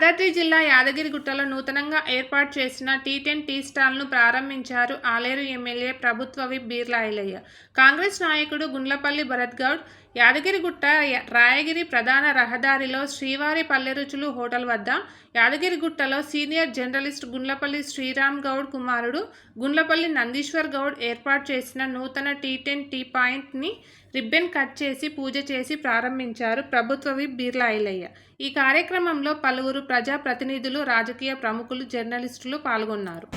యాదాద్రి జిల్లా యాదగిరిగుట్టలో నూతనంగా ఏర్పాటు చేసిన టీ10 టీ స్టాల్ను ప్రారంభించారు ఆలేరు ఎమ్మెల్యే ప్రభుత్వ విప్ బీర్ల ఐలయ్య. కాంగ్రెస్ నాయకుడు గుండ్లపల్లి భరత్ గౌడ్ యాదగిరిగుట్ట రాయగిరి ప్రధాన రహదారిలో శ్రీవారి పల్లెరుచులు హోటల్ వద్ద యాదగిరిగుట్టలో సీనియర్ జర్నలిస్ట్ గుండ్లపల్లి శ్రీరామ్ గౌడ్ కుమారుడు గుండ్లపల్లి నందీశ్వర్ గౌడ్ ఏర్పాటు చేసిన నూతన టీ10 టీ పాయింట్ని రిబ్బన్ కట్ చేసి పూజ చేసి ప్రారంభించారు ప్రభుత్వ విప్ బీర్ల ఐలయ్య. ఈ కార్యక్రమంలో పలువురు ప్రజా ప్రతినిధులు, రాజకీయ ప్రముఖులు, జర్నలిస్టులు పాల్గొన్నారు.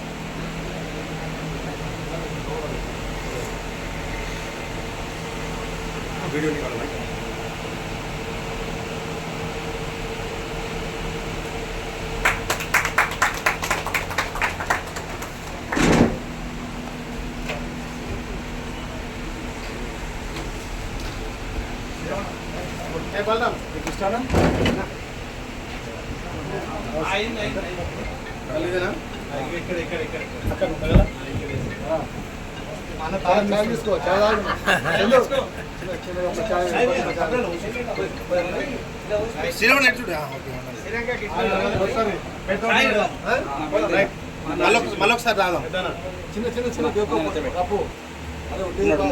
మళ్ళొకసారి రాదాం. చిన్న చిన్న చిన్న కప్పు చలో